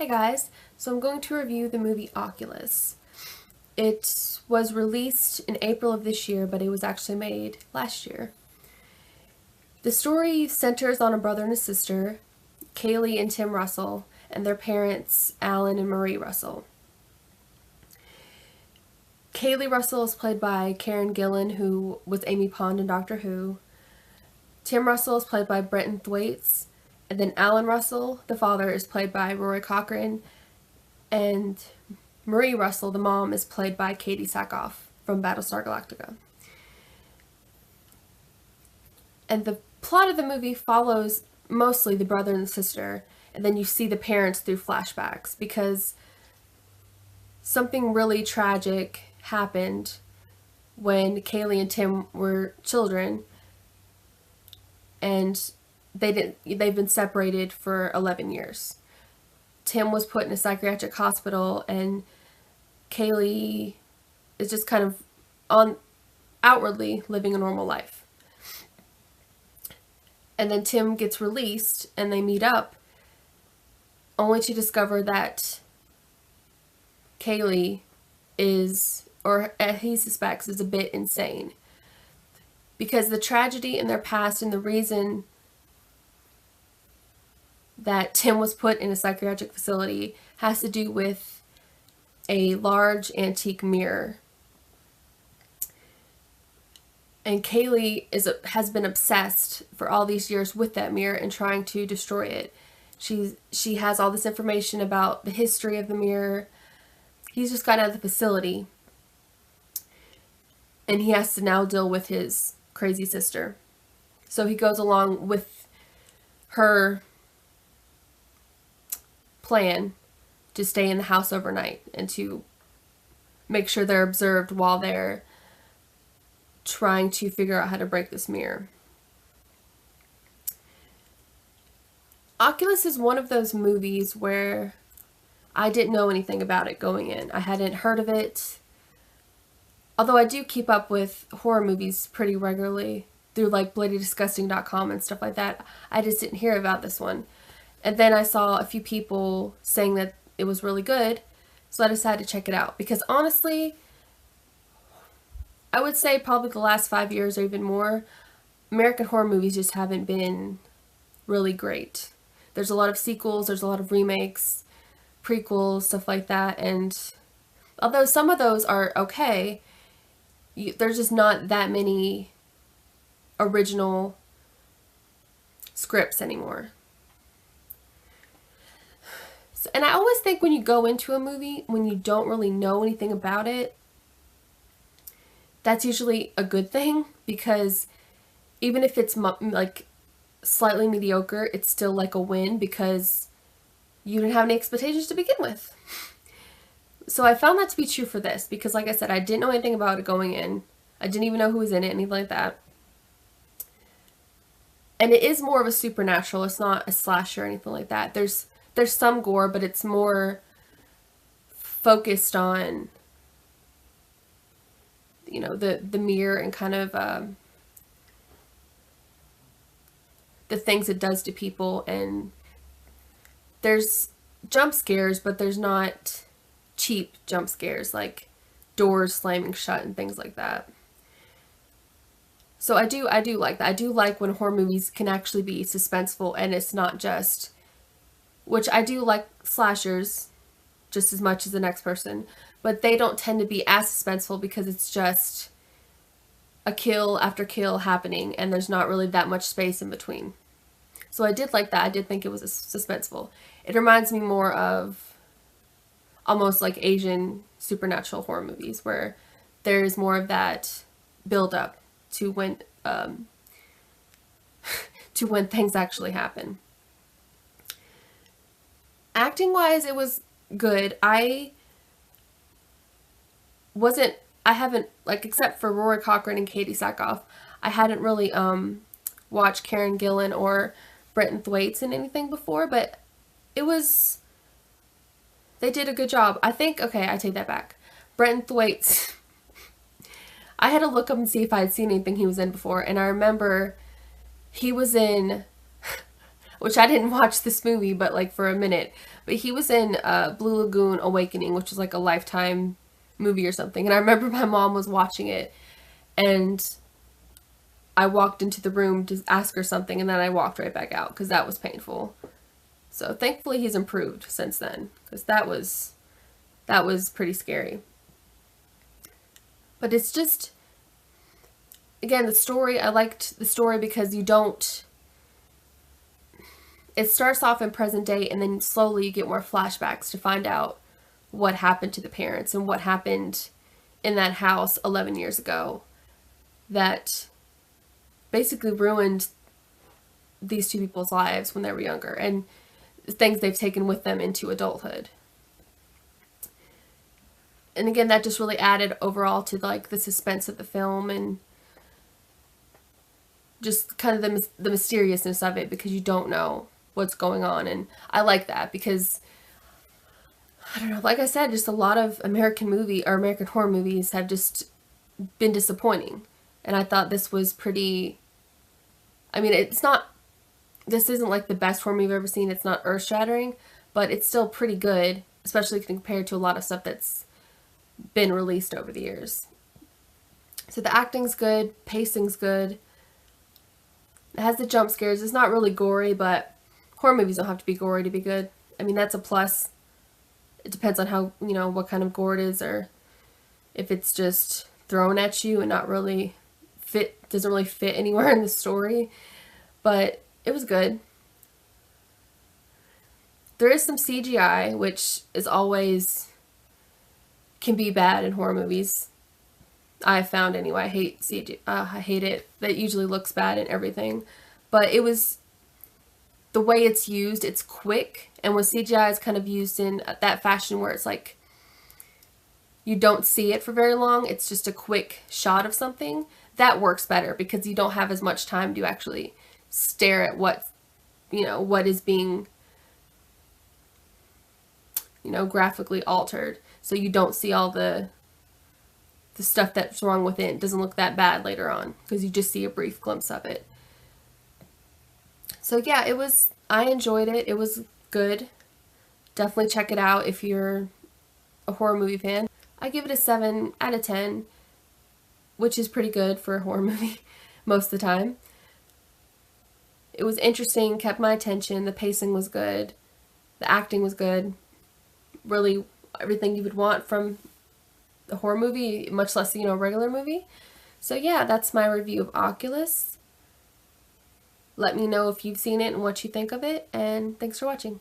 Hey guys, so I'm going to review the movie Oculus. It was released in April of this year, but it was actually made last year. The story centers on a brother and a sister, Kaylee and Tim Russell, and their parents, Alan and Marie Russell. Kaylee Russell is played by Karen Gillan, who was Amy Pond in Doctor Who. Tim Russell is played by Brenton Thwaites, and then Alan Russell, the father, is played by Rory Cochrane, and Marie Russell, the mom, is played by Katie Sackhoff from Battlestar Galactica. And the plot of the movie follows mostly the brother and the sister, and then you see the parents through flashbacks because something really tragic happened when Kaylee and Tim were children, and they've been separated for 11 years. Tim was put in a psychiatric hospital, and Kaylee is just kind of outwardly living a normal life. And then Tim gets released and they meet up, only to discover that Kaylee is, or he suspects, is a bit insane. Because the tragedy in their past and the reason that Tim was put in a psychiatric facility has to do with a large antique mirror. And Kaylee has been obsessed for all these years with that mirror and trying to destroy it. She has all this information about the history of the mirror. He's just got out of the facility, and he has to now deal with his crazy sister. So he goes along with her plan to stay in the house overnight and to make sure they're observed while they're trying to figure out how to break this mirror. Oculus is one of those movies where I didn't know anything about it going in. I hadn't heard of it. Although I do keep up with horror movies pretty regularly through like bloodydisgusting.com and stuff like that. I just didn't hear about this one. And then I saw a few people saying that it was really good, so I decided to check it out. Because honestly, I would say probably the last 5 years or even more, American horror movies just haven't been really great. There's a lot of sequels, there's a lot of remakes, prequels, stuff like that, and although some of those are okay, there's just not that many original scripts anymore. And I always think when you go into a movie, when you don't really know anything about it, that's usually a good thing, because even if it's like slightly mediocre, it's still like a win because you didn't have any expectations to begin with. So I found that to be true for this because, like I said, I didn't know anything about it going in. I didn't even know who was in it, anything like that. And it is more of a supernatural. It's not a slasher or anything like that. There's some gore, but it's more focused on, you know, the mirror and kind of the things it does to people. And there's jump scares, but there's not cheap jump scares like doors slamming shut and things like that. So I do like that. I do like when horror movies can actually be suspenseful and it's not just, which I do like slashers just as much as the next person, but they don't tend to be as suspenseful because it's just a kill after kill happening and there's not really that much space in between. So I did like that. I did think it was suspenseful. It reminds me more of almost like Asian supernatural horror movies where there's more of that build up to when to when things actually happen. Acting wise, it was good. I haven't, like, except for Rory Cochrane and Katie Sackhoff, I hadn't really watched Karen Gillan or Brenton Thwaites in anything before, but they did a good job. I think, okay, I take that back. Brenton Thwaites, I had to look up and see if I had seen anything he was in before, and I remember he was in which I didn't watch this movie, but like for a minute. But he was in Blue Lagoon Awakening, which was like a Lifetime movie or something. And I remember my mom was watching it, and I walked into the room to ask her something, and then I walked right back out because that was painful. So thankfully he's improved since then, because that was pretty scary. But it's just, again, the story, I liked the story because you don't, it starts off in present day and then slowly you get more flashbacks to find out what happened to the parents and what happened in that house 11 years ago that basically ruined these two people's lives when they were younger, and things they've taken with them into adulthood. And again, that just really added overall to like the suspense of the film and just kind of the mysteriousness of it, because you don't know what's going on. And I like that because, I don't know, like I said, just a lot of American horror movies have just been disappointing. And I thought this was pretty, I mean, this isn't like the best horror movie I've ever seen. It's not earth-shattering, but it's still pretty good, especially compared to a lot of stuff that's been released over the years. So the acting's good, pacing's good. It has the jump scares. It's not really gory, but horror movies don't have to be gory to be good. I mean, that's a plus. It depends on how, what kind of gore it is, or if it's just thrown at you and not really doesn't really fit anywhere in the story. But it was good. There is some CGI, which is always can be bad in horror movies. I found anyway. I hate CGI. I hate it. That usually looks bad in everything. But it was the way it's used. It's quick, and when CGI is kind of used in that fashion where it's like you don't see it for very long. It's just a quick shot of something. That works better because you don't have as much time to actually stare at what is being graphically altered, so you don't see all the stuff that's wrong with it. It doesn't look that bad later on because you just see a brief glimpse of it. So yeah, I enjoyed it. It was good. Definitely check it out if you're a horror movie fan. I give it a 7 out of 10, which is pretty good for a horror movie most of the time. It was interesting, kept my attention, the pacing was good, the acting was good, really everything you would want from a horror movie, much less, a regular movie. So yeah, that's my review of Oculus. Let me know if you've seen it and what you think of it, and thanks for watching.